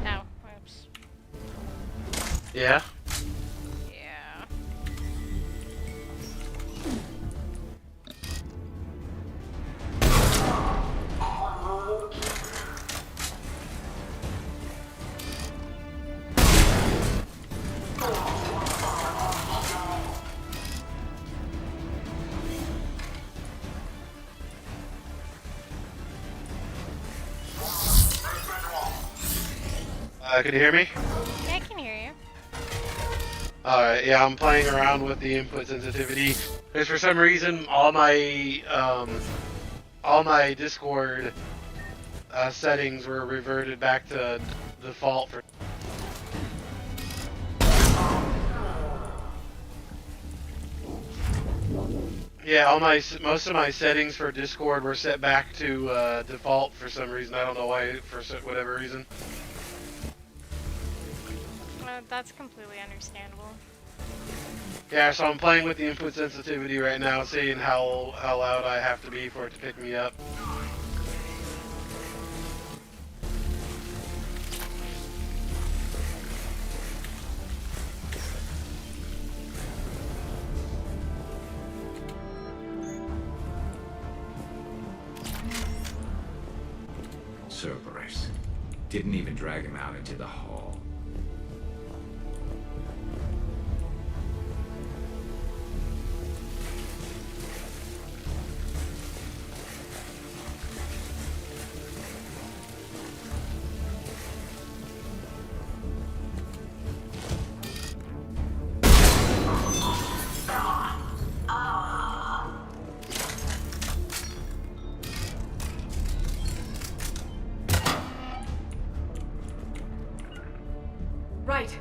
Oh, oops. Yeah? Yeah. Can you hear me? Yeah, I can hear you. Alright, yeah, I'm playing around with the input sensitivity. Because for some reason, all my Discord settings were reverted back to default for. Yeah, most of my settings for Discord were set back to default for some reason. I don't know why, for whatever reason. That's completely understandable. Yeah, so I'm playing with the input sensitivity right now, seeing how loud I have to be for it to pick me up. Cerberus. Didn't even drag him out into the hall. Right.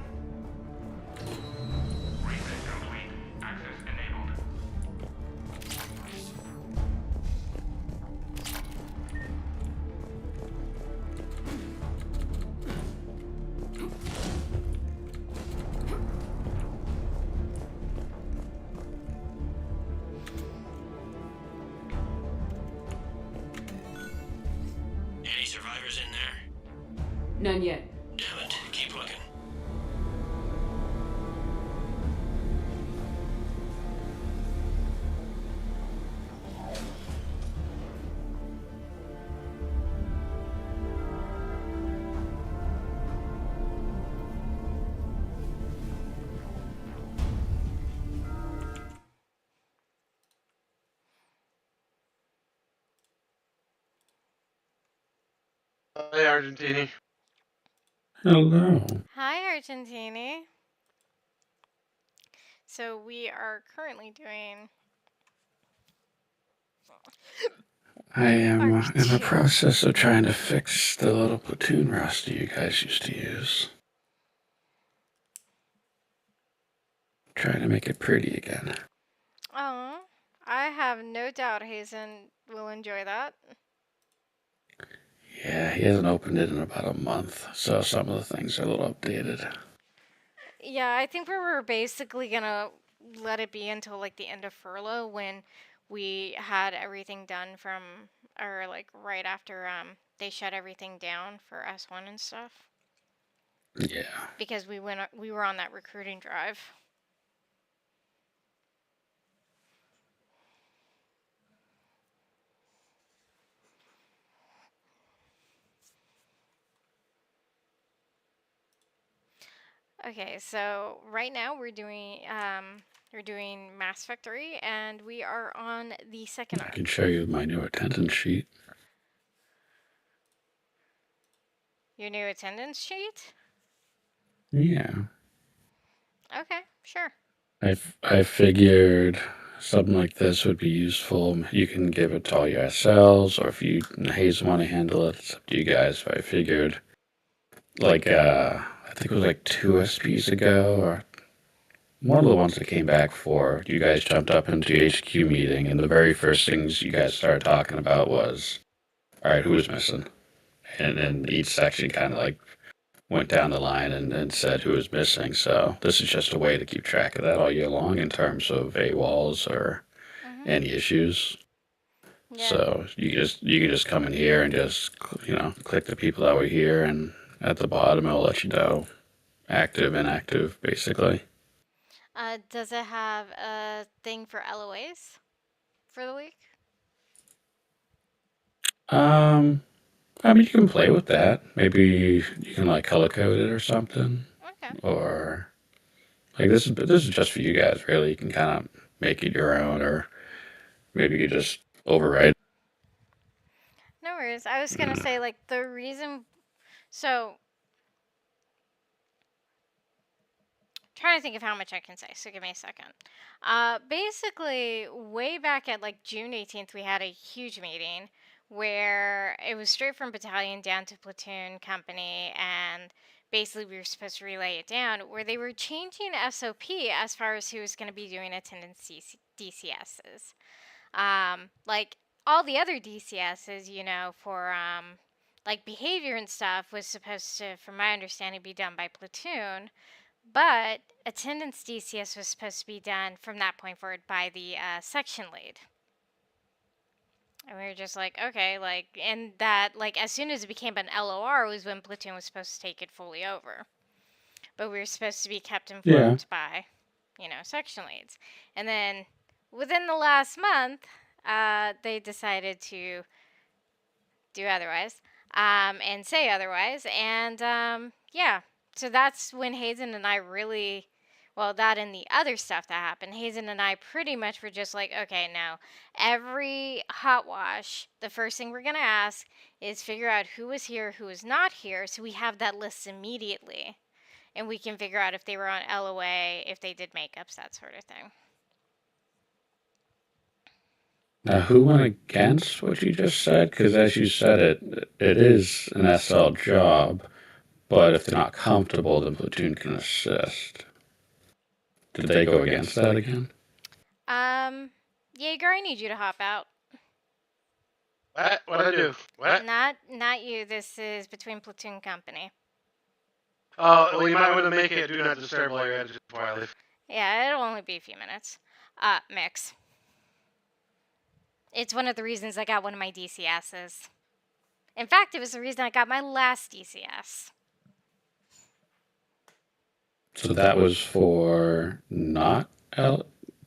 Any survivors in there? None yet. Damn it, keep looking. Hey, Argentini. Hello. Hi, Argentini. So we are currently doing. I am in the Argentini. process of trying to fix the little platoon roster you guys used to use. Trying to make it pretty again. Oh, I have no doubt Hazen will enjoy that. Yeah, he hasn't opened it in about a month, so some of the things are a little updated. Yeah, I think we were basically gonna let it be until like the end of furlough when we had everything done from, or like right after they shut everything down for S1 and stuff. Yeah. Because we were on that recruiting drive. Okay, so right now we're doing Mass Factory, and we are on the second. I can show you my new attendance sheet. Your new attendance sheet? Yeah. Okay, sure. I figured something like this would be useful. You can give it to all your SLs, or if you Hayes want to handle it, it's up to you guys. But I figured, like, I think it was like 2 SPs ago, or one of the ones that came back for, you guys jumped up into the HQ meeting, and the very first things you guys started talking about was, all right, who's missing? And then each section kind of like went down the line and said who was missing. So this is just a way to keep track of that all year long in terms of AWOLs or Mhm. any issues. Yeah. So you can just come in here and just click the people that were here, and at the bottom it'll let you know active, inactive, basically. Does it have a thing for LOAs for the week? Um, I mean, you can play with that. Maybe you can like color code it or something, Okay. or like this is just for you guys, really. You can kind of make it your own, or maybe you just overwrite. No worries. I was gonna say like the reason. So trying to think of how much I can say. So give me a second. Basically, way back at like June 18th, we had a huge meeting where it was straight from battalion down to platoon company, and basically we were supposed to relay it down where they were changing SOP as far as who was going to be doing attendance DCSs. Like all the other DCSs, for like behavior and stuff was supposed to, from my understanding, be done by platoon. But attendance DCS was supposed to be done from that point forward by the section lead. And we were just like, okay, like, and that, like, as soon as it became an LOR was when platoon was supposed to take it fully over. But we were supposed to be kept Yeah. informed by, section leads. And then within the last month, they decided to do otherwise and say otherwise. And yeah, so that's when Hazen and I really, well, that and the other stuff that happened, Hazen and I pretty much were just like, okay, now every hot wash, the first thing we're going to ask is figure out who was here, who was not here, so we have that list immediately. And we can figure out if they were on LOA, if they did makeups, that sort of thing. Now, who went against what you just said? Because as you said it is an SL job, but if they're not comfortable, then platoon can assist. Did they go against that again? Jaeger, I need you to hop out. What? What'd I do? What? Not you. This is between platoon company. Oh, well, you might want to make it do not disturb while you're at it before I leave. Yeah, it'll only be a few minutes. Mix. It's one of the reasons I got one of my DCSs. In fact, it was the reason I got my last DCS. So that was for not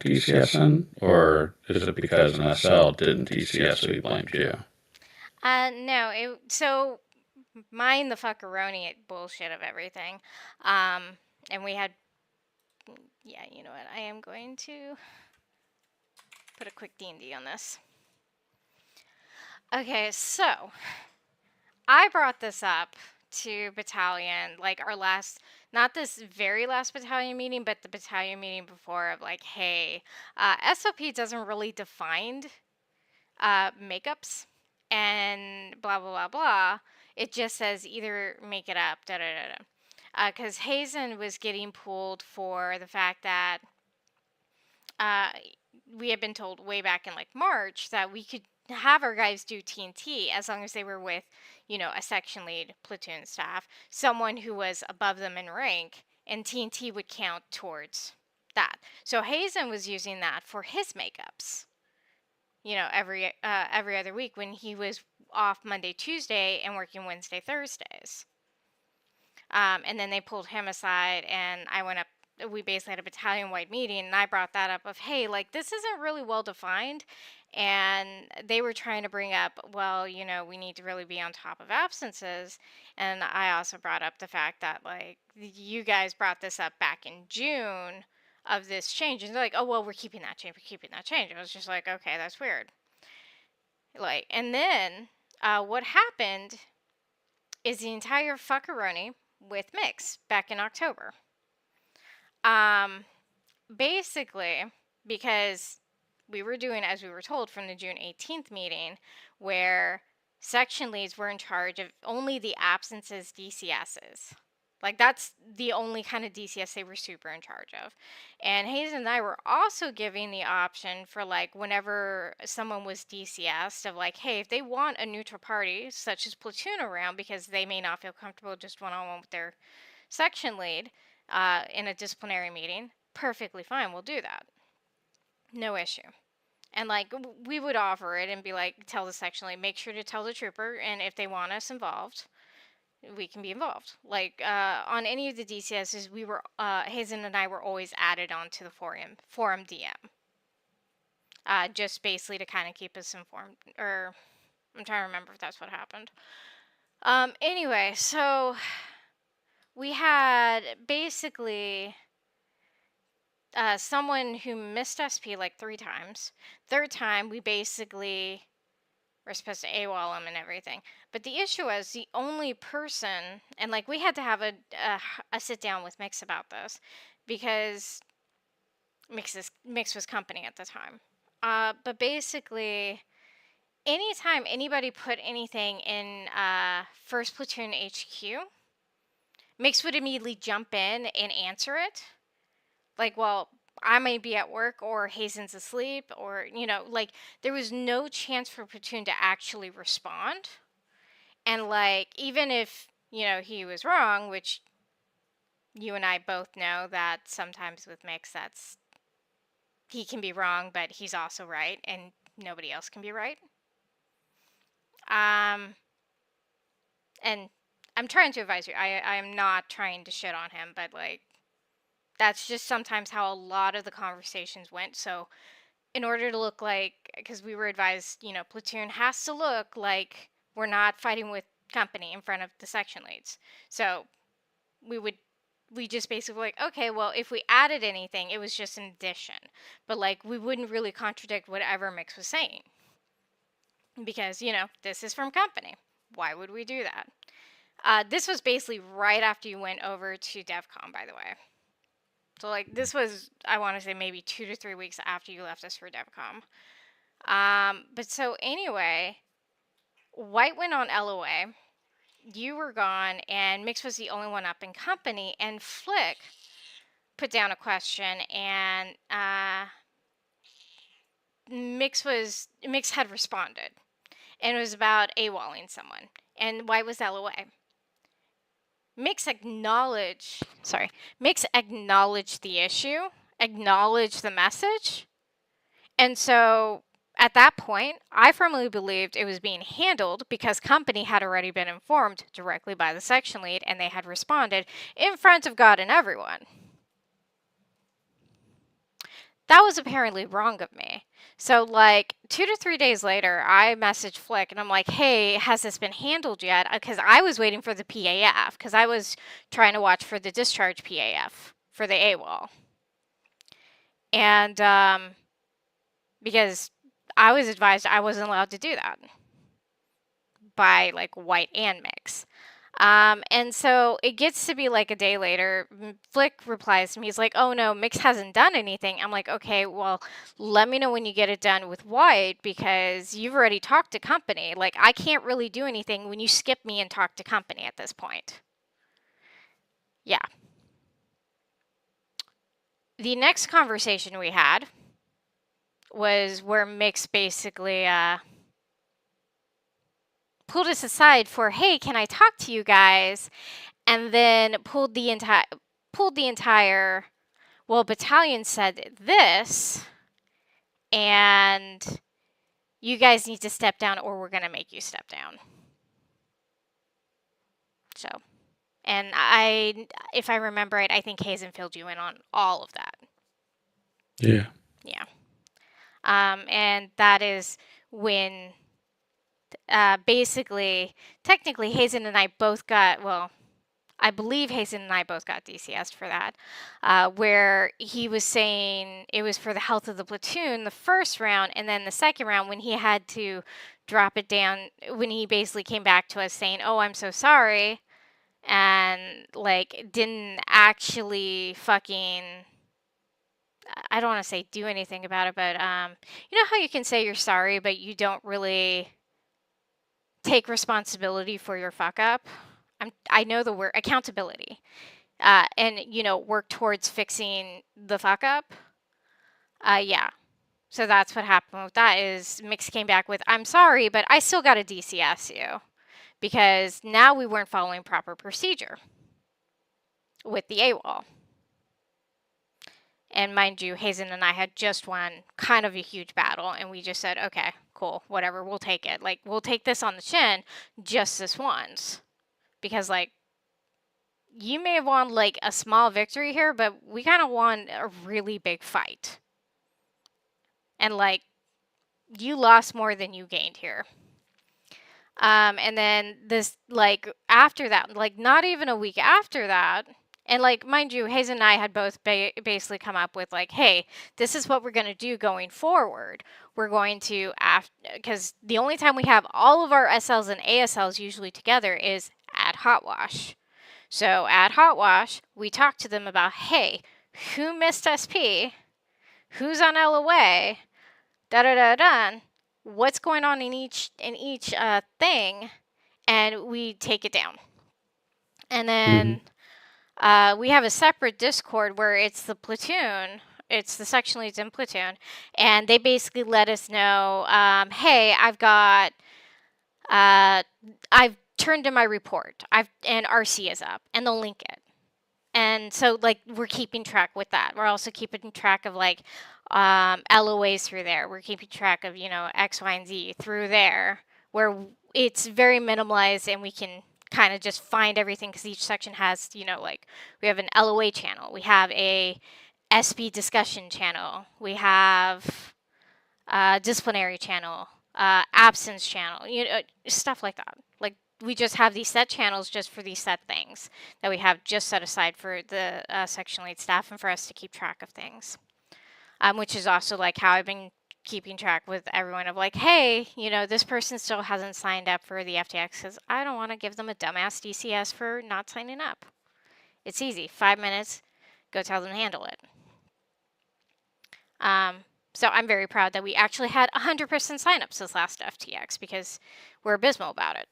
DCSN, or is it because an SL didn't DCS, so he blamed you? No, so mind the fuckeroni bullshit of everything. And we had, yeah, you know what? I am going to put a quick D&D on this. Okay, so I brought this up to battalion, like our last, not this very last battalion meeting, but the battalion meeting before, of like, hey, SOP doesn't really define makeups and blah, blah, blah, blah. It just says either make it up, da da da da. Because Hazen was getting pulled for the fact that we had been told way back in like March that we could have our guys do TNT as long as they were with, a section lead, platoon staff, someone who was above them in rank, and TNT would count towards that. So Hazen was using that for his makeups, every other week when he was off Monday, Tuesday, and working Wednesday, Thursdays. And then they pulled him aside, and I went up. We basically had a battalion-wide meeting, and I brought that up of, hey, like, this isn't really well defined. And they were trying to bring up, well, we need to really be on top of absences. And I also brought up the fact that, like, you guys brought this up back in June of this change. And they're like, oh, well, we're keeping that change. We're keeping that change. I was just like, okay, that's weird. Like, and then what happened is the entire fuckeroni with Mix back in October. Basically, because we were doing as we were told from the June 18th meeting, where section leads were in charge of only the absences DCSs. Like, that's the only kind of DCS they were super in charge of. And Hazen and I were also giving the option for, like, whenever someone was DCS'd of, like, hey, if they want a neutral party, such as Platoon, around because they may not feel comfortable just one-on-one with their section lead in a disciplinary meeting, perfectly fine, we'll do that. No issue. And, like, we would offer it and be like, tell the section lead, make sure to tell the trooper, and if they want us involved, we can be involved. Like, on any of the DCSs, we were, Hazen and I were always added onto the forum DM. Just basically to kind of keep us informed, or I'm trying to remember if that's what happened. Anyway, so we had basically someone who missed SP like 3 times. Third time, we basically were supposed to AWOL him and everything. But the issue was the only person, and like we had to have a sit down with Mix about this because Mix was company at the time. But basically, anytime anybody put anything in First Platoon HQ, Mix would immediately jump in and answer it. Like, well, I may be at work or Hazen's asleep or, you know, like, there was no chance for Platoon to actually respond. And, like, even if, you know, he was wrong, which you and I both know that sometimes with Mix, he can be wrong, but he's also right, and nobody else can be right. And I'm trying to advise you. I am not trying to shit on him, but, like, that's just sometimes how a lot of the conversations went. So in order to look like, because we were advised, you know, Platoon has to look like we're not fighting with company in front of the section leads. So we just basically like, okay, well, if we added anything, it was just an addition. But, like, we wouldn't really contradict whatever Mix was saying. Because, you know, this is from company. Why would we do that? This was basically right after you went over to DevCon, by the way. So, like, this was, I want to say, maybe 2 to 3 weeks after you left us for DevCon. But so, anyway, White went on LOA. You were gone, and Mix was the only one up in company, and Flick put down a question, and Mix had responded. And it was about AWOLing someone. And White was LOA. Mix acknowledged the issue, acknowledged the message. And so at that point, I firmly believed it was being handled because company had already been informed directly by the section lead and they had responded in front of God and everyone. That was apparently wrong of me. So, like, 2 to 3 days later, I messaged Flick, and I'm like, hey, has this been handled yet? Because I was waiting for the PAF, because I was trying to watch for the discharge PAF for the AWOL. And, because I was advised I wasn't allowed to do that by, like, White and Mix. And so it gets to be like a day later, Flick replies to me, he's like, oh no, Mix hasn't done anything. I'm like, okay, well, let me know when you get it done with White because you've already talked to company. Like, I can't really do anything when you skip me and talk to company at this point. Yeah. The next conversation we had was where Mix basically, pulled us aside for, hey, can I talk to you guys? And then pulled the entire, well, battalion said this, and you guys need to step down or we're going to make you step down. So, and if I remember right, I think Hazen filled you in on all of that. Yeah. Yeah. And that is when basically, technically, Hazen and I both got, well, I believe Hazen and I both got DCS'd for that, where he was saying it was for the health of the platoon the first round, and then the second round when he had to drop it down, when he basically came back to us saying, oh, I'm so sorry, and, like, didn't actually fucking, I don't want to say do anything about it, but, you know how you can say you're sorry, but you don't really take responsibility for your fuck up? I know the word accountability, and work towards fixing the fuck up. Yeah. So that's what happened with that. Is Mix came back with, "I'm sorry, but I still got to DCS you because now we weren't following proper procedure with the AWOL." And mind you, Hazen and I had just won kind of a huge battle, and we just said, "Okay, cool, whatever, we'll take it. Like, we'll take this on the chin, just this once." Because, like, you may have won, like, a small victory here, but we kind of won a really big fight. And, like, you lost more than you gained here. And then this, like, after that, like, not even a week after that, and, like, mind you, Hayes and I had both basically come up with, like, hey, this is what we're going to do going forward. We're going to, because the only time we have all of our SLs and ASLs usually together is at Hot Wash. So at Hot Wash, we talk to them about, hey, who missed SP? Who's on LOA? Da-da-da-da. What's going on in each thing, and we take it down. And then we have a separate Discord where it's the platoon, it's the section leads in platoon, and they basically let us know, hey, I've turned in my report, and RC is up, and they'll link it. And so, like, we're keeping track with that. We're also keeping track of, like, LOAs through there. We're keeping track of, X, Y, and Z through there, where it's very minimalized and we can kind of just find everything because each section has, like, we have an LOA channel. We have a SB discussion channel. We have a disciplinary channel, absence channel, stuff like that. Like, we just have these set channels just for these set things that we have just set aside for the section lead staff and for us to keep track of things. Which is also, like, how I've been keeping track with everyone of, like, hey, this person still hasn't signed up for the FTX because I don't want to give them a dumbass DCS for not signing up. It's easy. 5 minutes. Go tell them to handle it. So I'm very proud that we actually had 100% signups this last FTX because we're abysmal about it.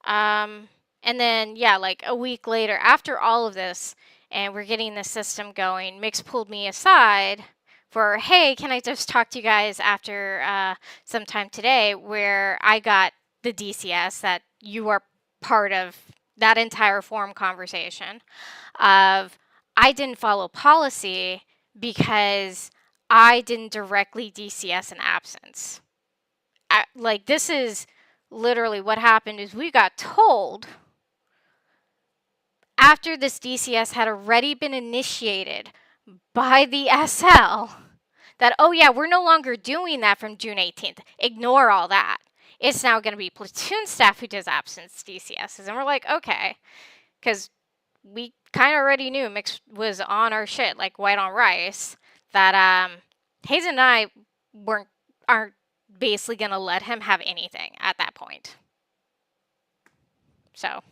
And then, yeah, like a week later, after all of this, and we're getting the system going, Mix pulled me aside for, hey, can I just talk to you guys after sometime today, where I got the DCS that you are part of that entire forum conversation of, I didn't follow policy because I didn't directly DCS an absence. Like, this is literally what happened is we got told after this DCS had already been initiated by the SL that, oh yeah, we're no longer doing that from June 18th. Ignore all that. It's now going to be platoon staff who does absence DCSs. And we're like, okay, because we kind of already knew Mix was on our shit, like white on rice, that Hayes and I aren't basically going to let him have anything at that point. So.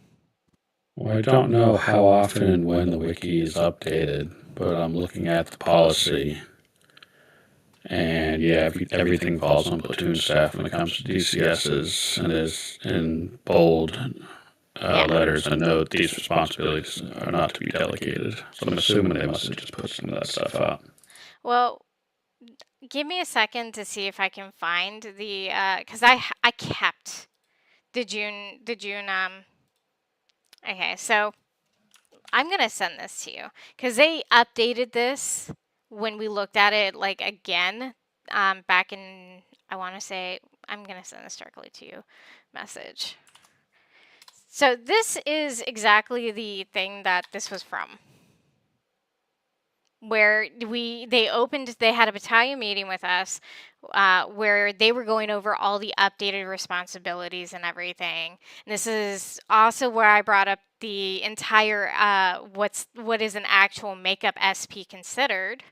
Well, I don't know how often and when the wiki is updated, but I'm looking at the policy. And yeah, everything falls on platoon staff when it comes to DCSs, and is in bold letters and note these responsibilities are not to be delegated. So I'm assuming they must have just put some of that stuff out. Well, give me a second to see if I can find the because I kept the June okay, so I'm gonna send this to you because they updated this when we looked at it, like, again back in, I want to say, I'm gonna send this directly to you message. So this is exactly the thing that this was from, where they had a battalion meeting with us where they were going over all the updated responsibilities and everything. And this is also where I brought up the entire what is an actual makeup SP considered,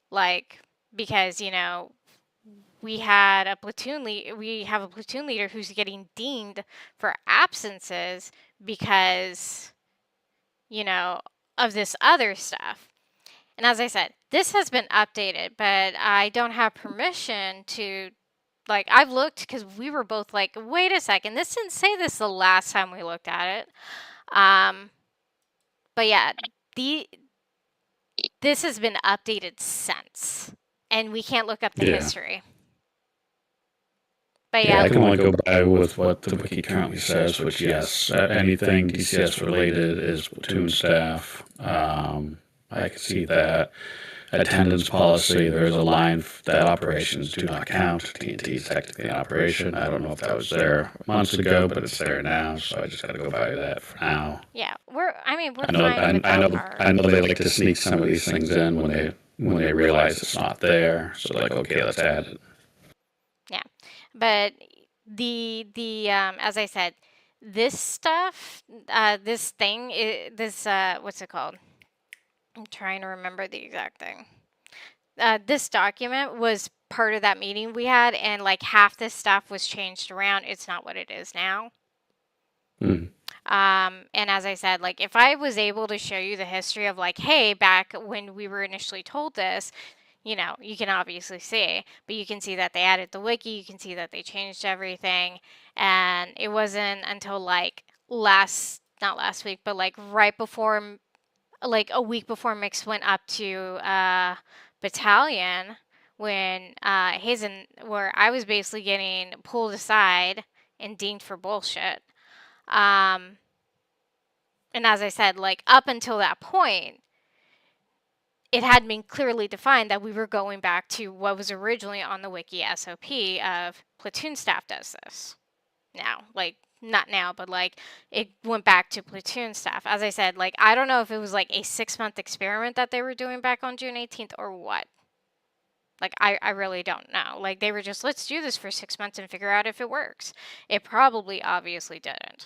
like, because we have a platoon leader who's getting deemed for absences because of this other stuff. And as I said, this has been updated, but I don't have permission to Like, I've looked because we were both like, wait a second, this didn't say this the last time we looked at it. But yeah, this has been updated since, and we can't look up the Yeah. history. But Yeah, yeah, I can only go by with what the wiki currently says, which yes, anything DCS related is platoon staff. I can see that. Attendance policy, there's a line that operations do not count. TNT is technically an operation. I don't know if that was there months ago, but it's there now, so I just got to go by that for now. yeah, we're I know, fine with I that know, part. I know they like to sneak some of these things in when they realize it's not there. So like, okay, let's add it. Yeah, but the as I said, this stuff, this thing, what's it called? I'm trying to remember the exact thing. This document was part of that meeting we had, and like half this stuff was changed around. It's not what it is now. Mm. And as I said, like if I was able to show you the history of like, hey, back when we were initially told this, you know, you can obviously see, but you can see that they added the wiki, you can see that they changed everything, and it wasn't until like not last week, but like right before, like a week before Mix went up to battalion when Hazen, where I was basically getting pulled aside and dinged for bullshit. And as I said, like up until that point, it had been clearly defined that we were going back to what was originally on the wiki SOP of platoon staff does this. Now, like not now, but like it went back to platoon staff. As I said, like I don't know if it was like a 6-month experiment that they were doing back on June 18th or what. Like I really don't know. Like they were just, let's do this for 6 months and figure out if it works. It probably obviously didn't.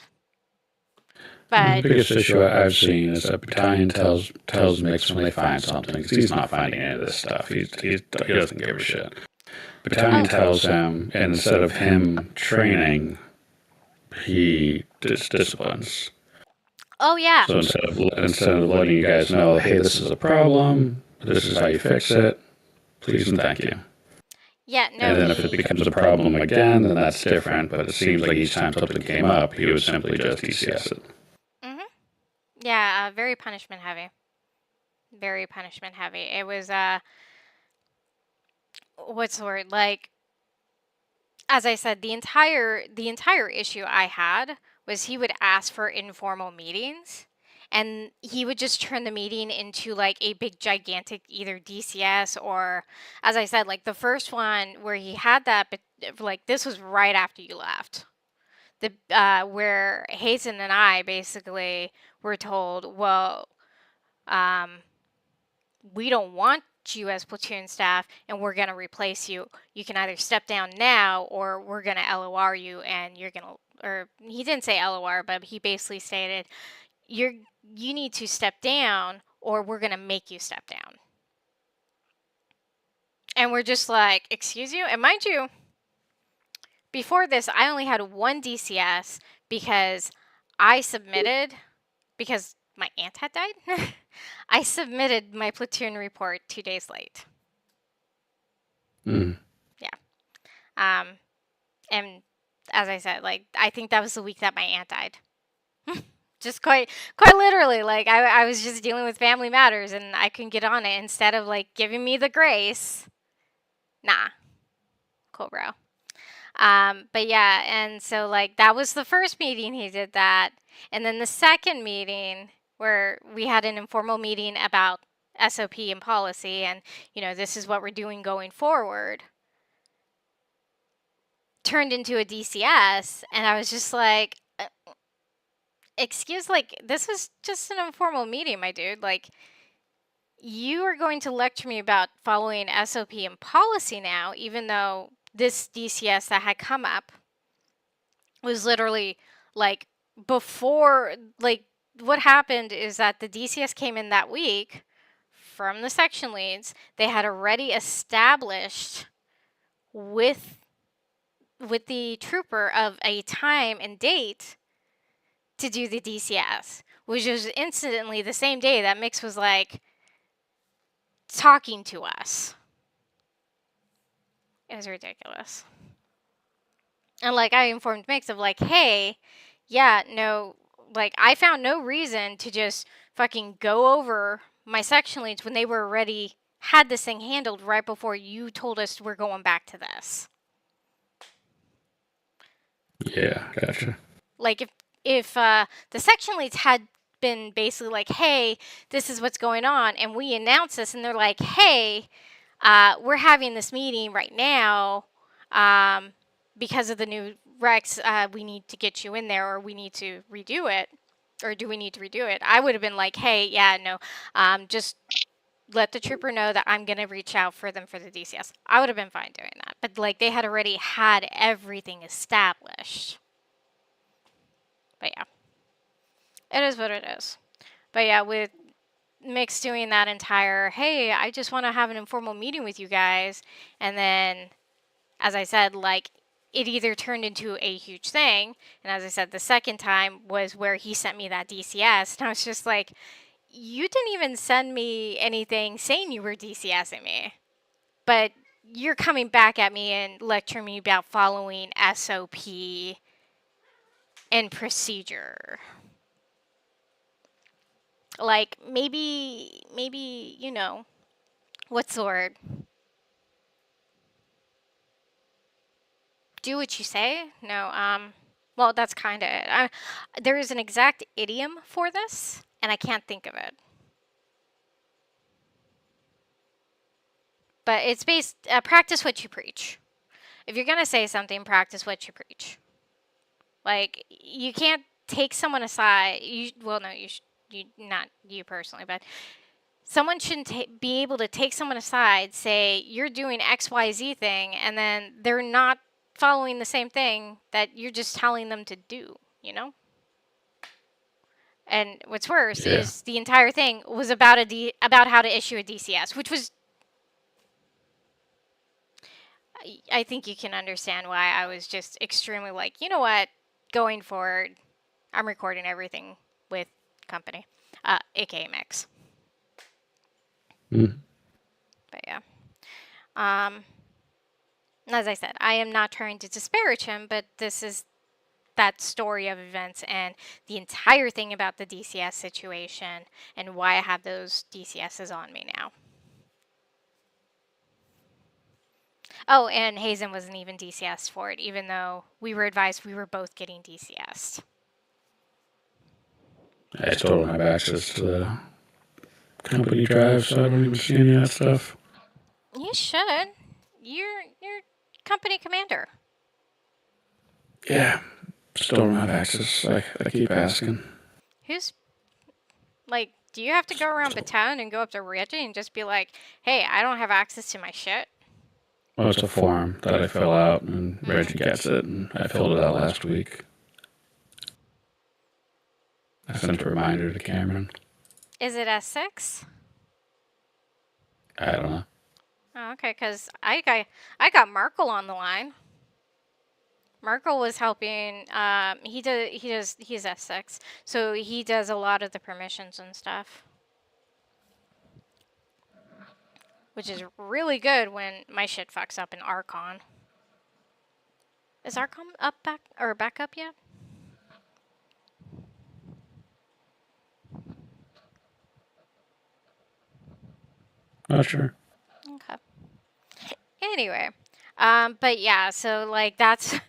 The But biggest issue I've seen is that battalion tells Mix when they find something, because he's not finding any of this stuff. He doesn't give a shit. Battalion tells him, and instead of him training, he disciplines. oh yeah. So instead of letting you guys know, hey, this is a problem, this is how you fix it, please and thank you. Yeah, no. And then if it becomes a problem again, then that's different. But it seems like each time something came up, he would simply just DCS it. Yeah, very punishment heavy. Very punishment heavy. It was what's the word? Like as I said, the entire issue I had was he would ask for informal meetings, and he would just turn the meeting into like a big gigantic either DCS or, as I said, like the first one where he had that, but like this was right after you left. The where Hazen and I basically were told, well, we don't want you as platoon staff, and we're gonna replace you. You can either step down now, or we're gonna LOR you, and you're gonna. Or he didn't say LOR, but he basically stated, you need to step down, or we're gonna make you step down. And we're just like, excuse you? And mind you, before this, I only had one DCS because I submitted, because my aunt had died, I submitted my platoon report 2 days late. Mm. Yeah. And as I said, like, I think that was the week that my aunt died. Just quite literally, like, I was just dealing with family matters and I couldn't get on it. Instead of, like, giving me the grace, nah. Cool, bro. But yeah, and so like that was the first meeting he did that. And then the second meeting where we had an informal meeting about SOP and policy and, you know, this is what we're doing going forward, turned into a DCS. And I was just like, excuse, like, this was just an informal meeting, my dude. Like, you are going to lecture me about following SOP and policy now, even though this DCS that had come up was literally like before, like what happened is that the DCS came in that week from the section leads. They had already established with the trooper of a time and date to do the DCS, which was instantly the same day that Mix was like talking to us. It was ridiculous. And like I informed Mix of like, hey, yeah, no, like I found no reason to just fucking go over my section leads when they were already had this thing handled right before you told us we're going back to this. Yeah, gotcha. Like if the section leads had been basically like, hey, this is what's going on, and we announce this, and they're like, hey, we're having this meeting right now because of the new Rex. We need to get you in there, or we need to redo it, or do we need to redo it? I would have been like, hey, yeah, no, just let the trooper know that I'm gonna reach out for them for the DCS. I would have been fine doing that, but like they had already had everything established. But yeah, it is what it is. But yeah, with Mix doing that entire, hey, I just want to have an informal meeting with you guys, and then, as I said, like, it either turned into a huge thing, and as I said, the second time was where he sent me that DCS, and I was just like, you didn't even send me anything saying you were DCSing me, but you're coming back at me and lecturing me about following SOP and procedure. Like, maybe, you know, what's the word? Do what you say? No, well, that's kind of it. There is an exact idiom for this, and I can't think of it. But it's based, practice what you preach. If you're going to say something, practice what you preach. Like, you can't take someone aside. Well, no, not you personally, but someone shouldn't be able to take someone aside, say, you're doing XYZ thing, and then they're not following the same thing that you're just telling them to do, you know? And what's worse Yeah. is the entire thing was about about how to issue a DCS, which was, I think you can understand why I was just extremely like, you know what, going forward, I'm recording everything with company, aka Mix. Mm. But yeah. As I said, I am not trying to disparage him, but this is that story of events and the entire thing about the DCS situation and why I have those DCSs on me now. Oh, and Hazen wasn't even DCS for it, even though we were advised we were both getting DCS. I still don't have access to the company drive, so I don't even see any of that stuff. You should. You're company commander. Yeah, still don't have access. I keep asking. Who's like? Do you have to go around Baton and go up to Reggie and just be like, "Hey, I don't have access to my shit"? Well, it's a form that I fill out, and Reggie gets it, and I filled it out last week. I sent a reminder to Cameron. Is it S6? I don't know. Oh, okay, because I got Markle on the line. Markle was helping. He's S6, so he does a lot of the permissions and stuff, which is really good when my shit fucks up in Archon. Is Archon back up yet? Not sure. Okay. Anyway, but yeah, so like that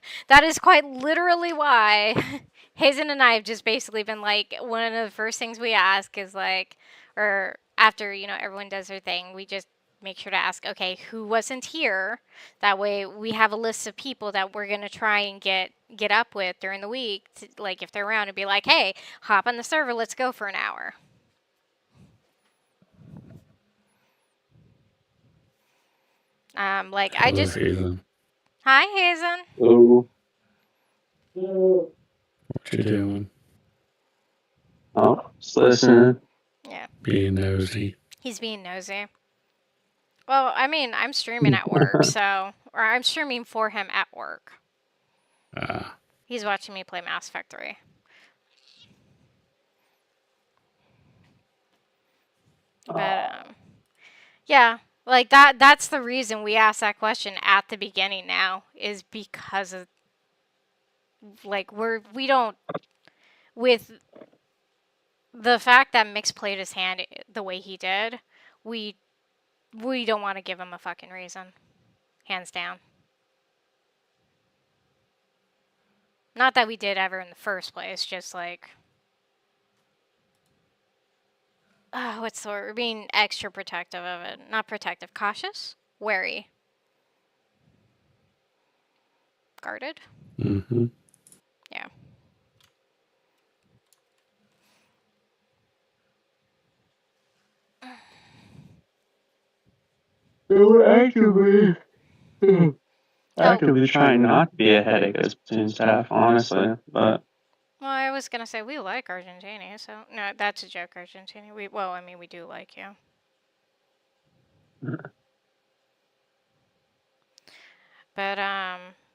is quite literally why Hazen and I have just basically been like, one of the first things we ask is like, or after, you know, everyone does their thing, we just make sure to ask, okay, who wasn't here? That way we have a list of people that we're gonna try and get up with during the week, to, like if they're around, and be like, hey, hop on the server, let's go for an hour. Like I just, Hazen. hi Hazen. Hello. What you doing? Oh, just listening. Yeah. Being nosy. He's being nosy. Well, I mean, I'm streaming at work, so... Or I'm streaming for him at work. He's watching me play Mass Effect 3. But, yeah. Like, that's the reason we asked that question at the beginning now, is because of Like we don't, with the fact that Mix played his hand the way he did, we don't want to give him a fucking reason. Hands down. Not that we did ever in the first place, just like what's the word? We're being extra protective of it. Not protective, cautious, wary, guarded. Mm-hmm. Yeah. Actively trying not to be a headache as platoon staff, honestly. But Well, I was gonna say we like Argentini, so no, that's a joke, Argentini. We do like you. But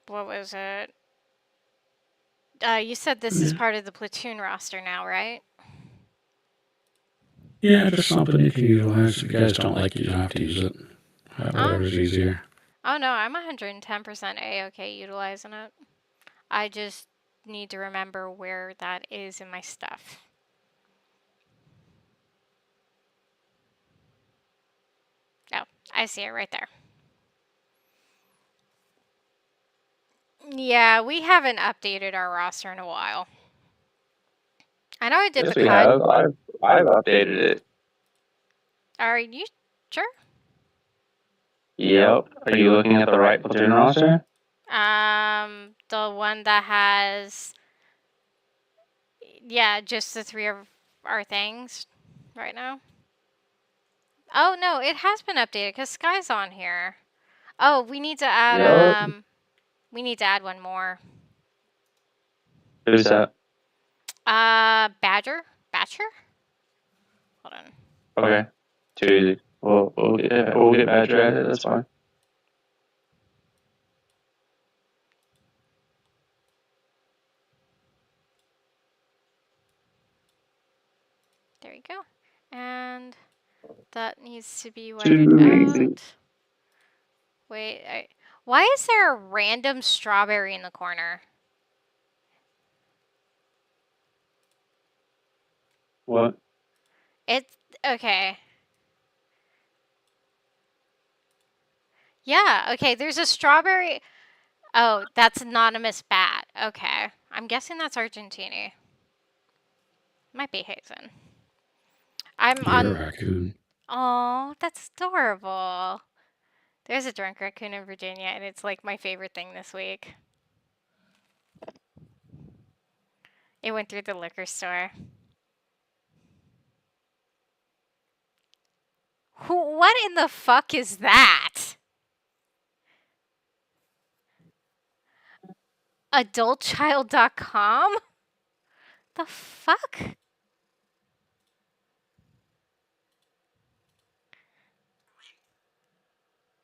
what was it? You said this is part of the platoon roster now, right? Yeah, just something you can utilize. If you guys don't like it, you don't have to use it. Whatever's easier. Oh no, I'm 110% A-okay utilizing it. I just need to remember where that is in my stuff. Oh, I see it right there. Yeah, we haven't updated our roster in a while. I know I did yes, the we cut. have. I've updated it. Are you sure? Yep. Are you looking at the right platoon roster? The one that has, yeah, just the three of our things right now. Oh no, it has been updated because Sky's on here. Oh, we need to add Yep. we need to add one more. Who's that? Badger? Hold on. Okay. Too easy. We'll get Badger at it. That's fine. There we go. And that needs to be Too whited easy. out. Wait, why is there a random strawberry in the corner? What? It's okay. Yeah, okay, there's a strawberry. Oh, that's anonymous bat. Okay. I'm guessing that's Argentini. Might be Hazen. I'm You're a on. raccoon. Oh, that's adorable. There's a drunk raccoon in Virginia, and it's like my favorite thing this week. It went through the liquor store. What in the fuck is that? Adultchild.com? The fuck?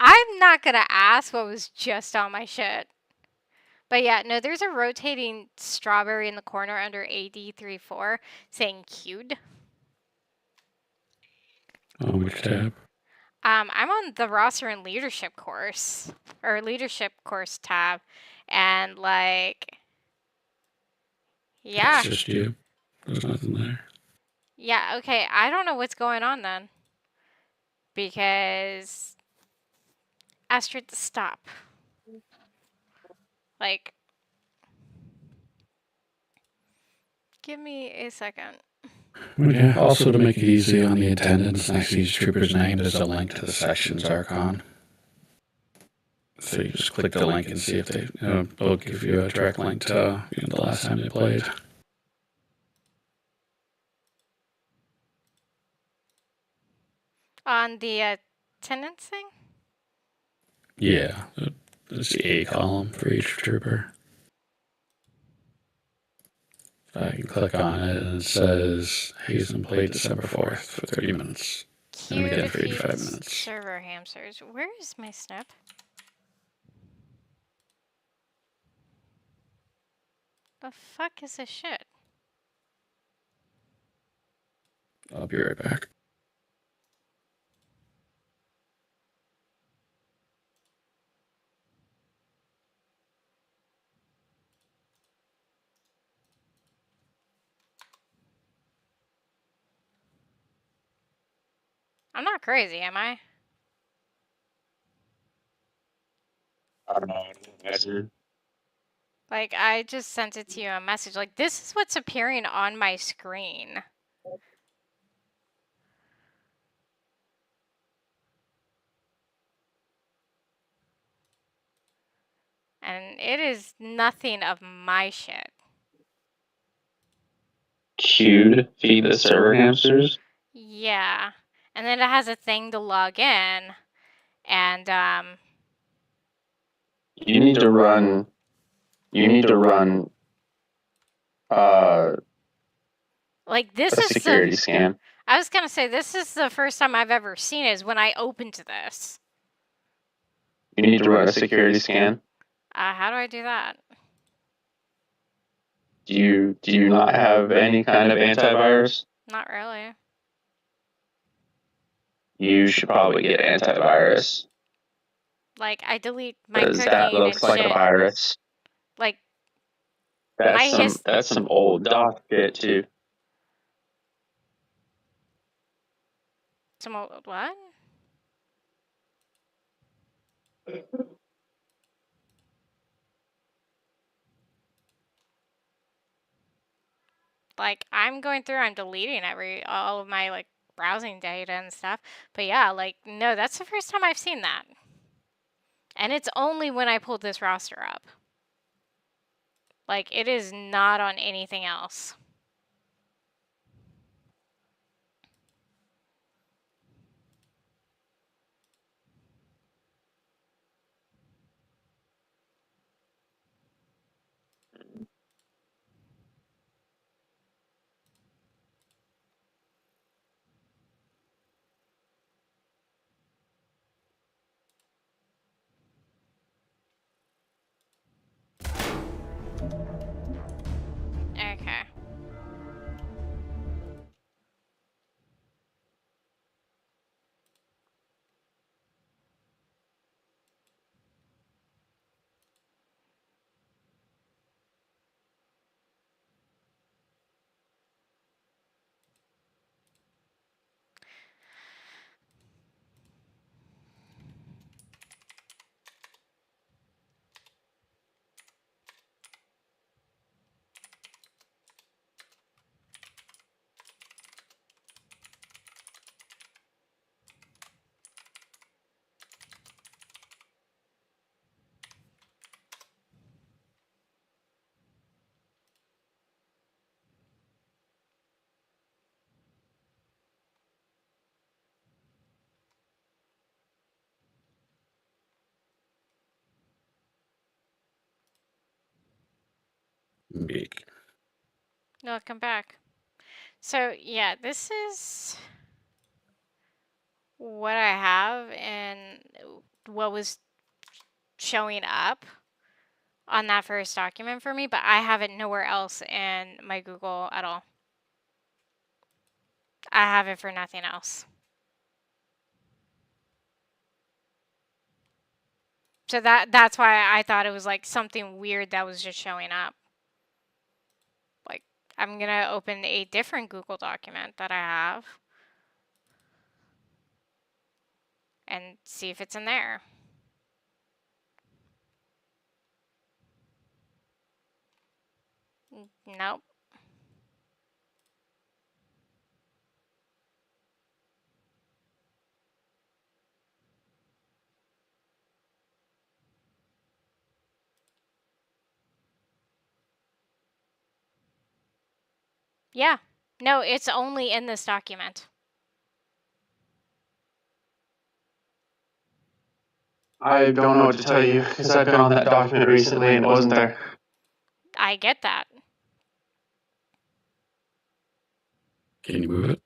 I'm not gonna ask what was just on my shit. But yeah, no, there's a rotating strawberry in the corner under AD34 saying queued. On which tab? I'm on the roster and leadership course, or leadership course tab, and like, yeah. It's just you. There's nothing there. Yeah, okay, I don't know what's going on then. Because Astrid, stop. Like, give me a second. Yeah, also to make it easy on the attendance, next to each trooper's name, there's a link to the section's Archon. So you just click the link and see if they, they'll give you a direct link to the last time they played. On the attendance thing? Yeah, it's the A column for each trooper. I can click on it and it says Hazen played December 4th for 30 minutes. And again for 85 minutes. Server hamsters. Where is my snap? The fuck is this shit? I'll be right back. I'm not crazy, am I? I don't know. Like, I just sent it to you a message. Like, this is what's appearing on my screen. And it is nothing of my shit. Queued, feed the server hamsters. Yeah. And then it has a thing to log in. And, You need to run. like, this A is security scan. I was gonna say, this is the first time I've ever seen it is when I opened this. You need to run a security scan. How do I do that? Do you not have any kind of antivirus? Not really. You should probably get antivirus. Like, I delete my Because cooking that looks and like shit. a virus. Like, my That's some old DOS shit too. what? Like, I'm going through, I'm deleting all of my, like, browsing data and stuff. But yeah, like, no, that's the first time I've seen that. And it's only when I pulled this roster up. Like, it is not on anything else. Okay. Beak. No, come back. So, yeah, this is what I have and what was showing up on that first document for me, but I have it nowhere else in my Google at all. I have it for nothing else. So that's why I thought it was like something weird that was just showing up. Like, I'm gonna open a different Google document that I have and see if it's in there. Nope. Yeah. No, it's only in this document. I don't know what to tell you because I've been on that document recently and it wasn't there. I get that. Can you move it?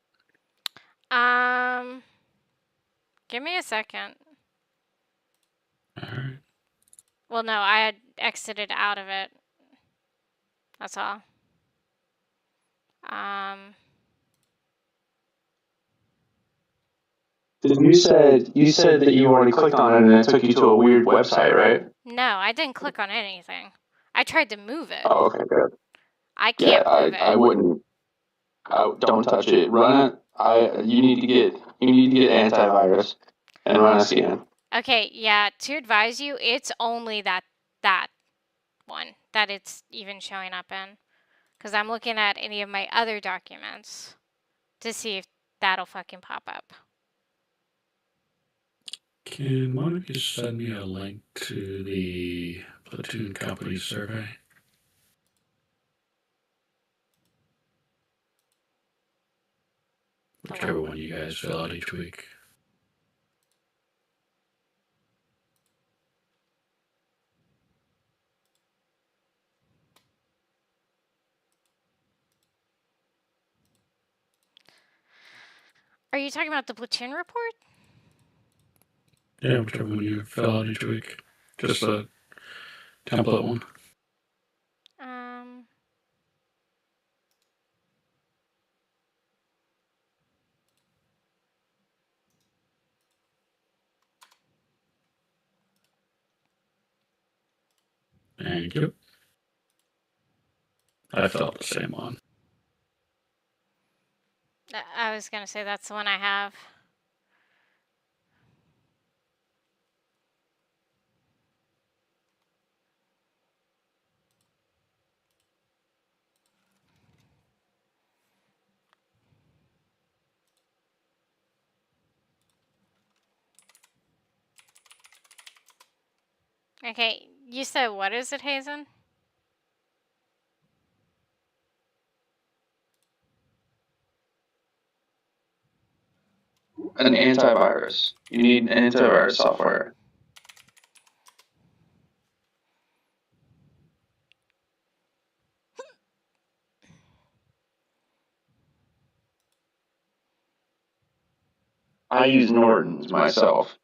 Give me a second. Alright. Well, no, I had exited out of it. That's all. You said that you already clicked on it and it took you to a weird website, right? No, I didn't click on anything. I tried to move it. Oh, okay, good. I can't move it. I wouldn't. Don't touch it. Run it. You need to get You need to get antivirus and run a scan. Okay, yeah, to advise you, it's only that one that it's even showing up in. Because I'm looking at any of my other documents to see if that'll fucking pop up. Can one of you send me a link to the platoon company survey? Whichever one you guys fill out each week. Are you talking about the platoon report? Yeah, whichever one you fill out each week. Just a template one. Um, Thank you. I filled the same one. I was gonna say that's the one I have. Okay, you said what is it, Hazen? An antivirus. You need antivirus software. I use Norton's myself.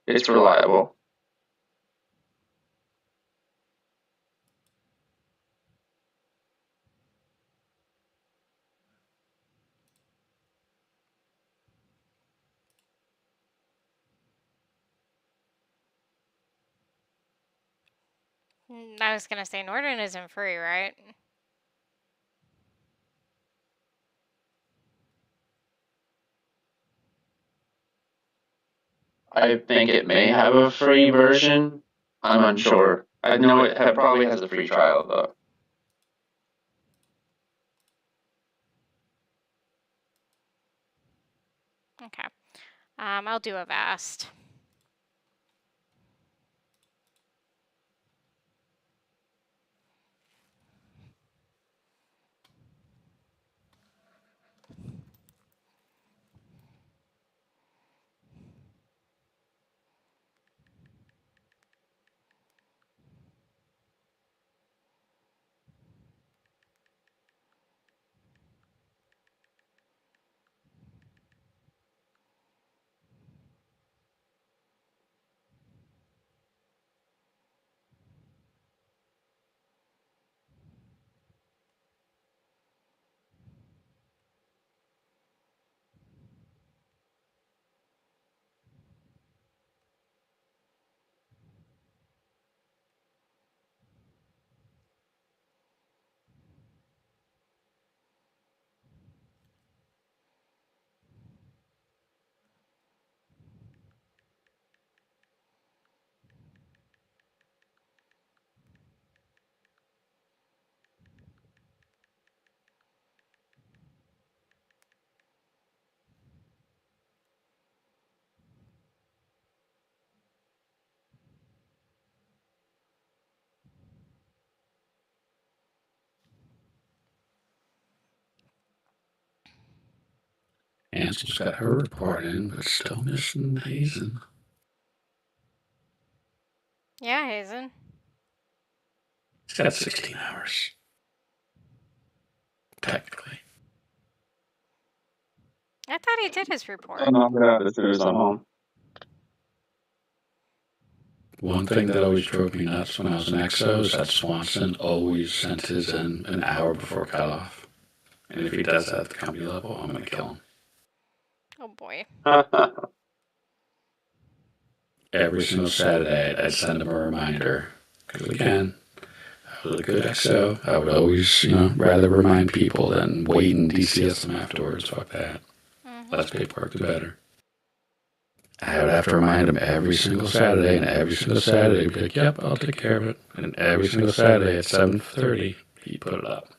It's reliable. I was gonna say Norton isn't free, right? I think it may have a free version. I'm unsure. I know it probably has a free trial though. Okay. I'll do Avast. Ansel's got her report in, but still missing Hazen. Yeah, Hazen. He's got 16 hours. Technically. I thought he did his report. I'm not gonna as soon as I'm home. One thing that always drove me nuts when I was in EXO is that Swanson always sent his in an hour before cutoff. And if he does that at the company level, I'm going to kill him. Oh boy. Every single Saturday, I'd send him a reminder. Because again, I was a good EXO. I would always, rather remind people than wait and DCS them afterwards. Fuck that. Mm-hmm. Less paperwork, the better. I would have to remind him every single Saturday, and every single Saturday he'd be like, "Yep, I'll take care of it." And every single Saturday at 7:30, he'd put it up.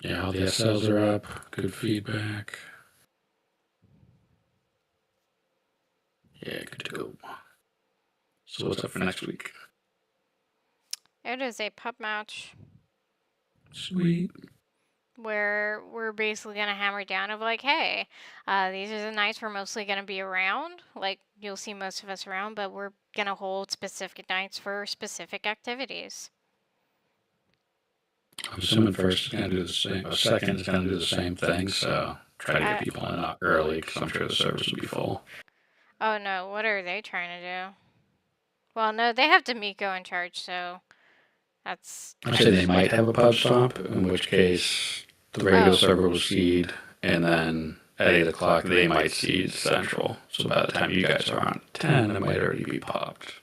Yeah, all the SLs are up. Good feedback. Yeah, good to go. So what's up for next week? It is a pup match Sweet. where we're basically gonna hammer down of like, hey, these are the nights we're mostly gonna be around. Like you'll see most of us around, but we're gonna hold specific nights for specific activities. I'm assuming first is going to do the same, or second is going to do the same thing, so try to get people in early, because I'm sure the service will be full. Oh no, what are they trying to do? Well, no, they have D'Amico in charge, so that's... I say they might have a pub stop, in which case the regular server will seed, and then at 8 o'clock they might seed Central. So by the time you guys are on 10, it might already be popped.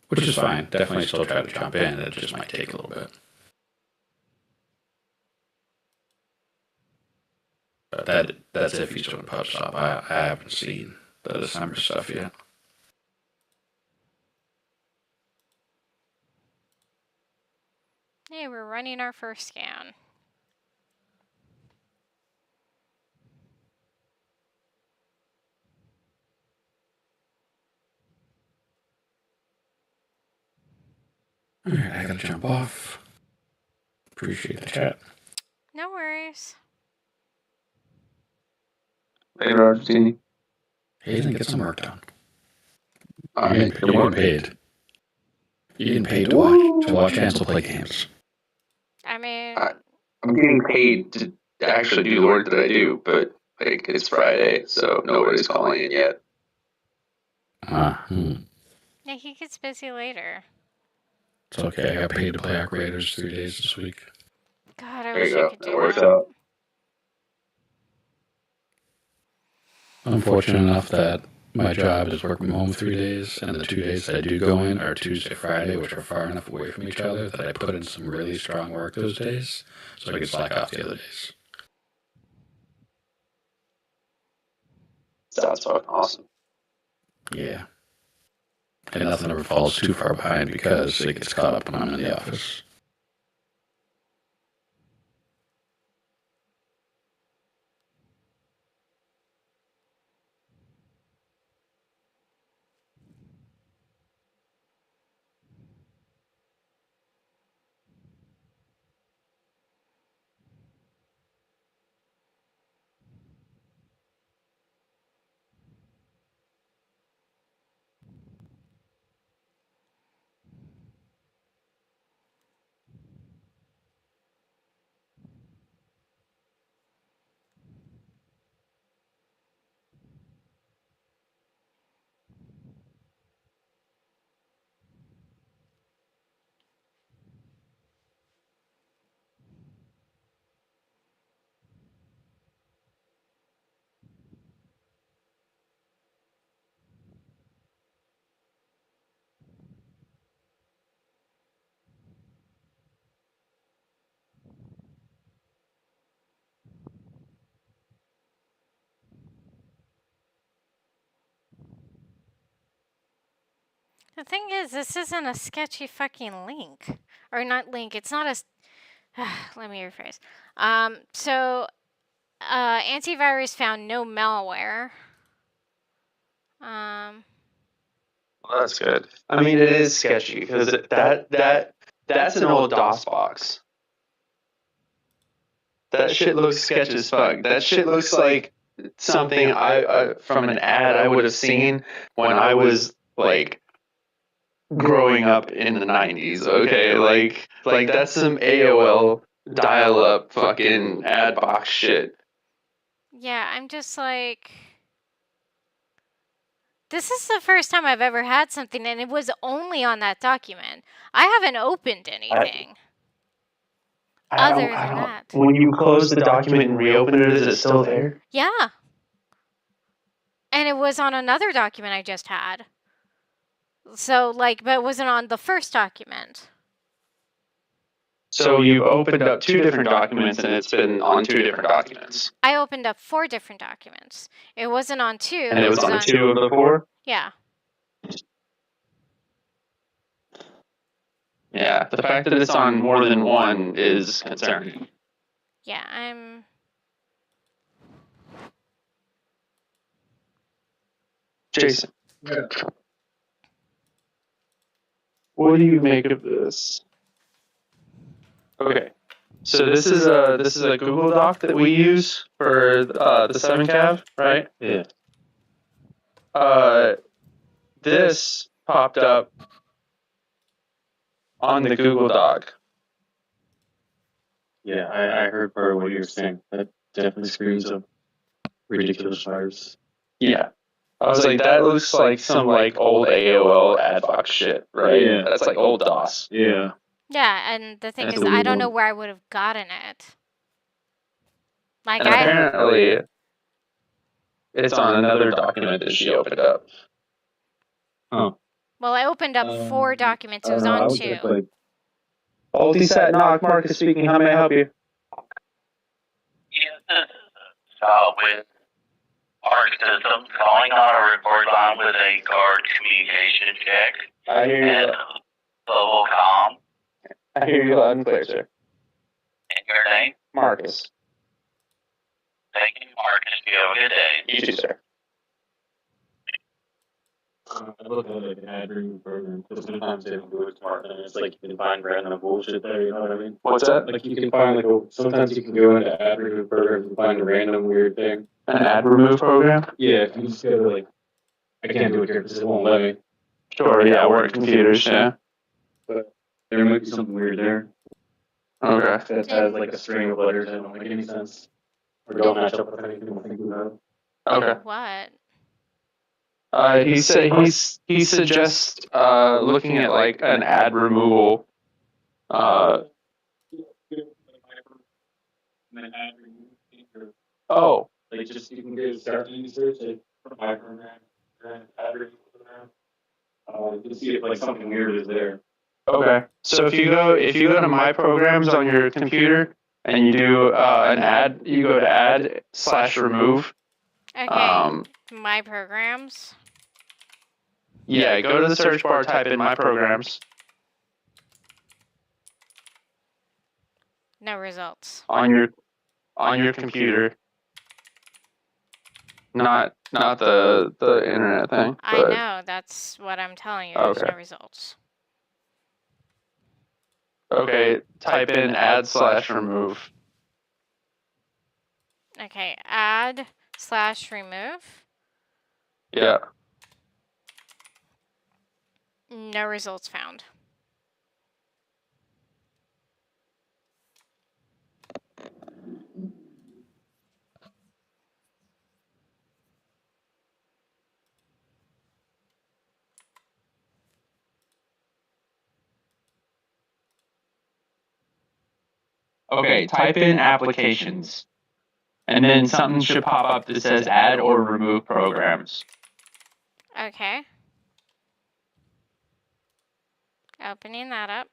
Which is fine. Definitely still try to jump in. It just might take a little bit. But that's if he's doing pub stop. I haven't seen the December stuff yet. Hey, we're running our first scan. Alright, I gotta jump off. Appreciate the chat. No worries. Later, Argentini. Hey, then get some work done. Alright, You're getting paid. You're getting paid to watch Chancellor play games. I mean... I'm getting paid to actually do the work that I do, but like it's Friday, so nobody's calling in yet. Yeah, he gets busy later. It's okay. I got paid to play Arc Raiders 3 days this week. God, I There wish you I go. could That do works that. out. I'm fortunate enough that my job is work from home 3 days, and the 2 days that I do go in are Tuesday, Friday, which are far enough away from each other that I put in some really strong work those days, so I can slack off the other days. Sounds fucking awesome. Yeah. And nothing ever falls too far behind because it gets caught up when I'm in the office. The thing is, this isn't a sketchy fucking link. Or not link, it's not a... Let me rephrase. Antivirus found no malware. Well, that's good. I mean, it is sketchy because that's an old DOS box. That shit looks sketchy as fuck. That shit looks like something I from an ad I would have seen when I was like growing up in the 90s. Okay, like that's some AOL dial-up fucking ad box shit. Yeah, I'm just like... This is the first time I've ever had something, and it was only on that document. I haven't opened anything. Other than that. When you close the document and reopen it, is it still there? Yeah. And it was on another document I just had. So, like, but it wasn't on the first document. So you've opened up 2 different documents and it's been on 2 different documents. I opened up 4 different documents. It wasn't on 2. And it was on 2 of the 4? Yeah. Yeah, the fact that it's on more than one is concerning. Yeah, I'm. Jason. What do you make of this? Okay. So this is a Google Doc that we use for the 7cav, right? Yeah. This popped up on the Google Doc. Yeah, I heard part of what you were saying. That definitely screams of ridiculous virus. Yeah. I was like, that looks like some like old AOL ad box shit, right? Yeah. That's like old DOS. Yeah. Yeah, and the thing That's is, a I weird don't know one. where I would have gotten it. Like, And apparently it's on another document that she opened up. Oh. Well, I opened up 4 documents. It was on 2. Like, Multisat knock, Marcus speaking. How may I help you? Yeah, this is with Arc Systems calling on a record line with a guard communication check I hear and you. global comm. I hear you loud and clear, sir. And your name? Marcus. Thank you, Marcus. You have a good day. You too, sir. I look at like an ad reading program because sometimes they don't do it smart, and it's like you can find random bullshit there. You know what I mean? What's that? Like you can find sometimes you can go into ad reading programs and find a random weird thing. An ad remove program? Yeah, you just go to like, I can't do it here because it won't let me. Sure, yeah, work computers, yeah. There might be something weird there Okay. that has like a string of letters that don't make any sense or don't match up with anything I'm thinking about. Okay. What? He suggests looking at like an ad removal. Oh, Like just you can go to start any search like my program and ad reading program. You can see if like something weird is there. okay. So if you go to My Programs on your computer and you do an ad, you go to ad/remove. Okay, my programs. Yeah, go to the search bar, type in My Programs No results. on your computer. Not the internet thing. I but- know, that's what I'm telling you. There's Okay. no results. Okay, type in ad/remove. Okay, add/remove. Yeah. No results found. Okay, type in applications. And then something should pop up that says add or remove programs. Okay. Opening that up.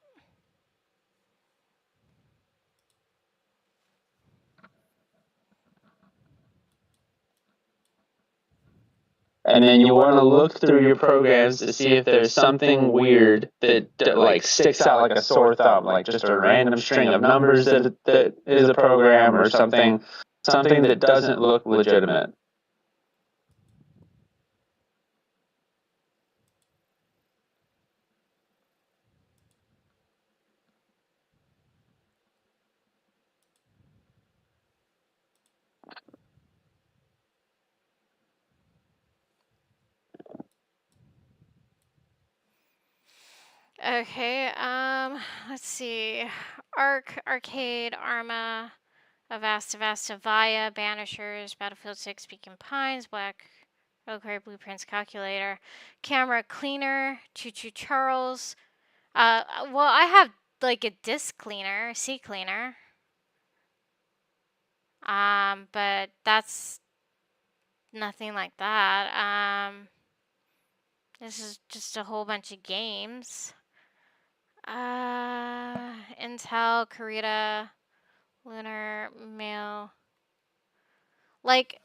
And then you want to look through your programs to see if there's something weird that like sticks out like a sore thumb, like just a random string of numbers that is a program or something that doesn't look legitimate. Okay, let's see. Arcade, Arma, Avasta, Via, Banishers, Battlefield 6, Beacon Pines, Black Oak Ray Blueprints, Calculator, Camera Cleaner, Choo Choo Charles. Well, I have like a disk cleaner, C cleaner. But that's nothing like that. This is just a whole bunch of games. Intel, Karita, Lunar, Mail. Like,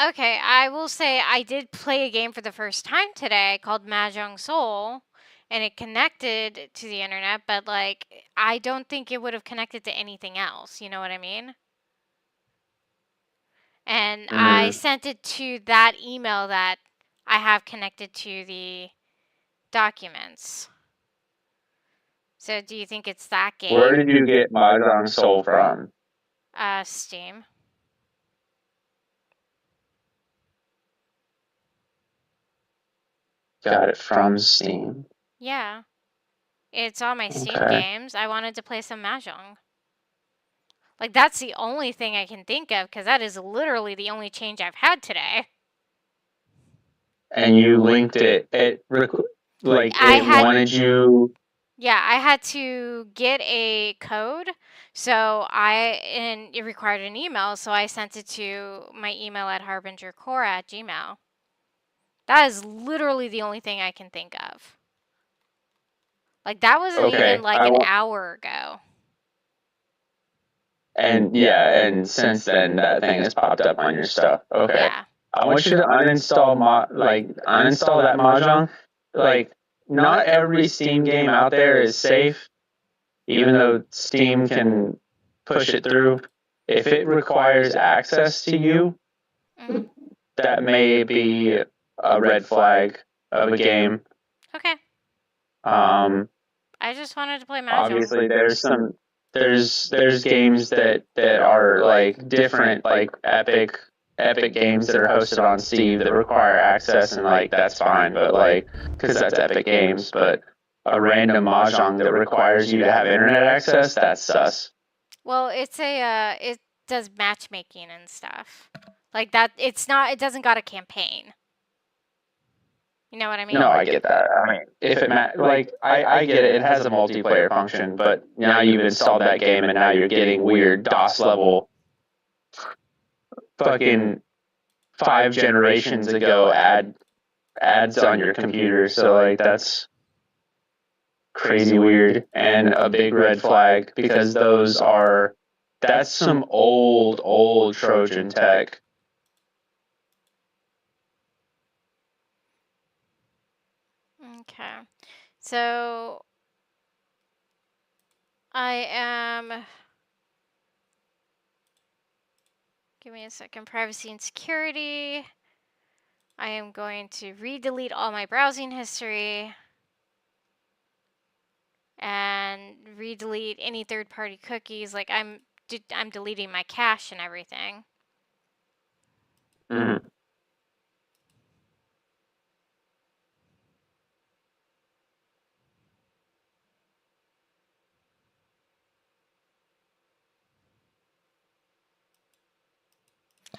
okay, I will say I did play a game for the first time today called Mahjong Soul, and it connected to the internet, but like, I don't think it would have connected to anything else. You know what I mean? And I sent it to that email that I have connected to the documents. So do you think it's that game? Where did you get Mahjong Soul from? Steam. Got it from Steam. Yeah. It's all my Steam Okay. games. I wanted to play some Mahjong. Like, that's the only thing I can think of, because that is literally the only change I've had today. And you linked it. Like, I it had- wanted you. Yeah, I had to get a code, and it required an email, so I sent it to my email at harbingercore@gmail. That is literally the only thing I can think of. Like, that wasn't Okay, even like I an wa- hour ago. And yeah, and since then that thing has popped up on your stuff. Okay. Yeah. I want you to uninstall uninstall that Mahjong. Like, not every Steam game out there is safe, even though Steam can push it through. If it requires access to you, Mhm. that may be a red flag of a game. Okay. Um, I just wanted to play Mahjong. obviously there's games that are like different, like epic games that are hosted on Steam that require access, and like that's fine, but like, because that's Epic Games. But a random Mahjong that requires you to have internet access, that's sus. Well, it does matchmaking and stuff. Like that, it doesn't got a campaign. You know what I mean? No, I get that. I mean, if it I get it. It has a multiplayer function, but now you've installed that game, and now you're getting weird DOS level, fucking 5 generations ago ads on your computer. So like, that's crazy weird and a big red flag, because that's some old Trojan tech. Okay. So I am. Give me a second. Privacy and security. I am going to redelete all my browsing history and redelete any third-party cookies. Like I'm deleting my cache and everything. Mm-hmm.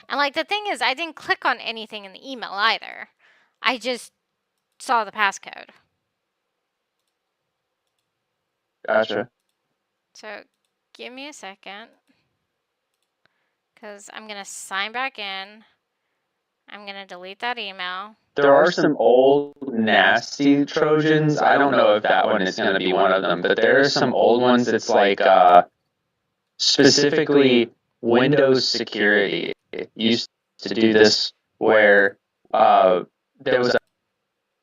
And like the thing is, I didn't click on anything in the email either. I just saw the passcode. Gotcha. So give me a second, because I'm going to sign back in. I'm going to delete that email. There are some old nasty Trojans. I don't know if that one is going to be one of them, but there are some old ones that's like specifically Windows security. It used to do this where there was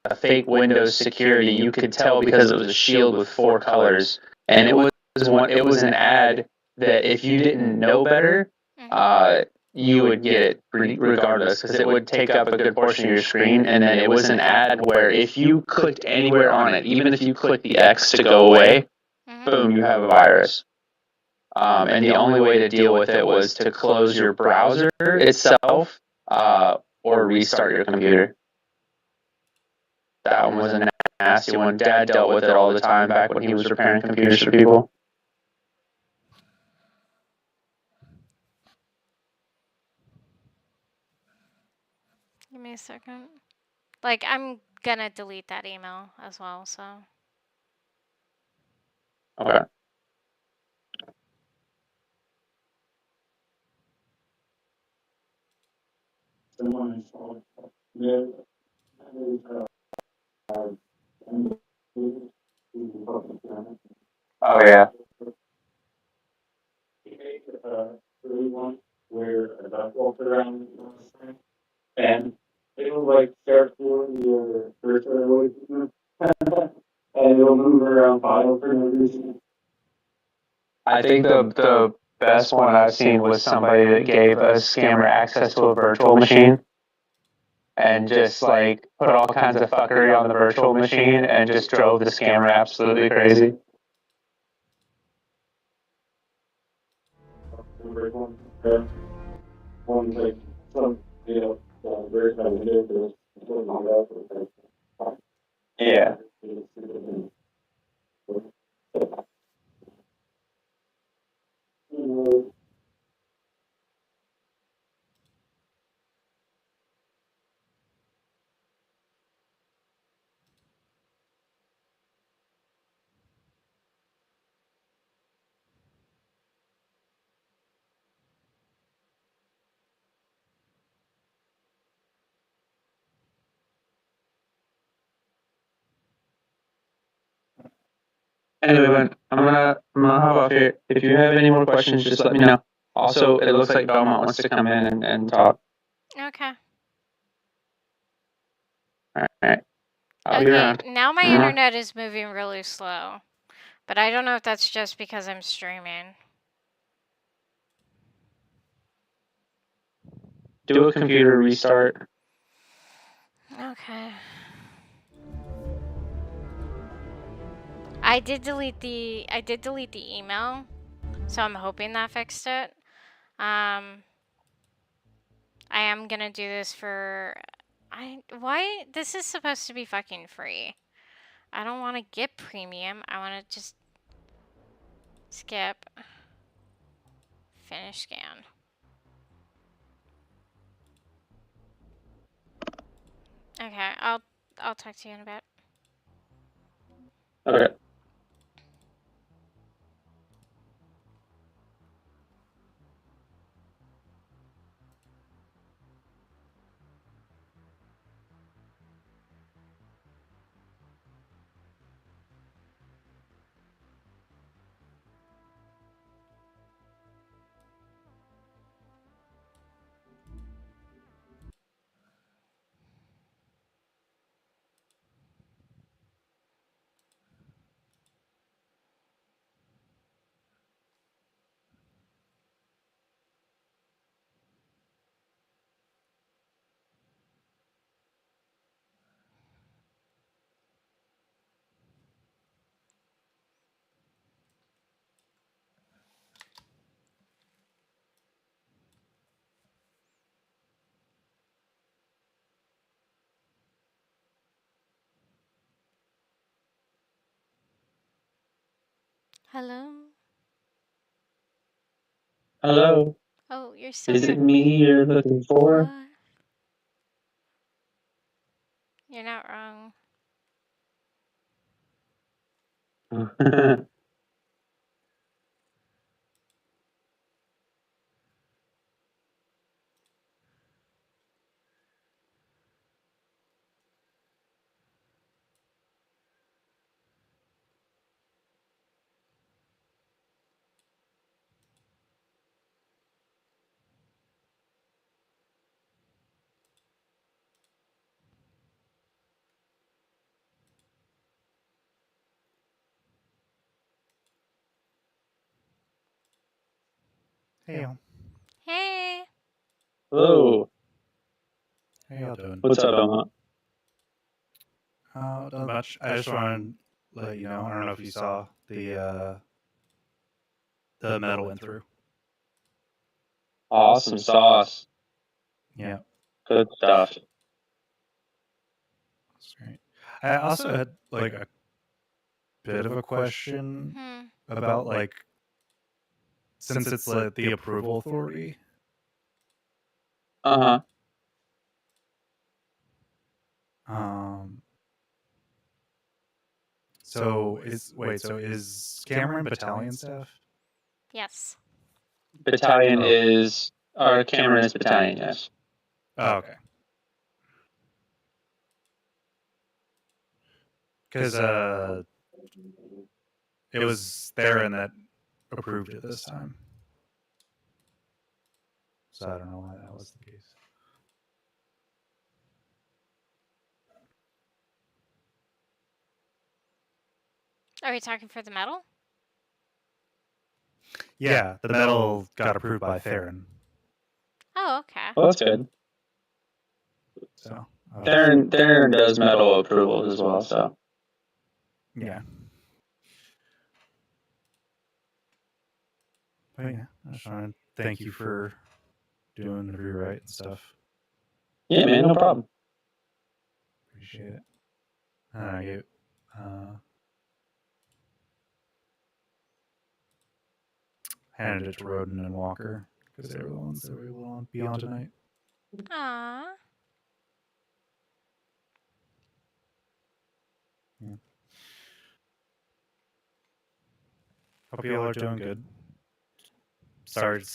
a fake Windows security. You could tell because it was a shield with 4 colors, and it was an ad that if you didn't know better, you would get it regardless, because it would take up a good portion of your screen. And then it was an ad where if you clicked anywhere on it, even if you clicked the X to go away, boom, you have a virus. And the only way to deal with it was to close your browser itself, or restart your computer. That one was a nasty one. Dad dealt with it all the time back when he was repairing computers for people. Give me a second. Like, I'm gonna delete that email as well, so. Okay. someone installed the Oh yeah. early one where a duck walked around and it'll like start for your first away and it'll move around file for no reason. I think the best one I've seen was somebody that gave a scammer access to a virtual machine and just like put all kinds of fuckery on the virtual machine and just drove the scammer absolutely crazy. One like some very kind of video Yeah. Anyway, Ben, I'm gonna hop off here. If you have any more questions, just let me know. Also, it looks like Belmont wants to come in and talk. Okay. All right. I'll be around. Now my Mhm. internet is moving really slow, but I don't know if that's just because I'm streaming. Do a computer restart. Okay. I did delete the email, so I'm hoping that fixed it. I am gonna do this for why this is supposed to be fucking free. I don't want to get premium. I want to just skip finish scan. Okay, I'll talk to you in a bit. Okay. Hello. Hello. Oh, you're still Is here. it me you're looking for? What? You're not wrong. Hey, y'all. Hey. Hello. How y'all doing? What's up, Belmont? Not much. I just wanted to let you know. I don't know if you saw the medal went through. Awesome sauce. Yeah, Good stuff. that's great. I also had like a bit of a question about like since it's like the approval authority. Uh-huh. So is Cameron battalion staff? Yes. Battalion is our Cameron is battalion, yes. Oh, okay. Because it was Theron that approved it this time. So I don't know why that was the case. Are we talking for the medal? Yeah, the medal got approved by Theron. Oh, okay. Well, that's good. So Theron does medal approvals as well. So yeah. But yeah, I just want to thank you for doing the rewrite and stuff. yeah, man, no problem. Appreciate it. I get handed it to Roden and Walker because they were the ones that were able to be on tonight. Aww. Yeah. Hope you all are doing good. Sorry to see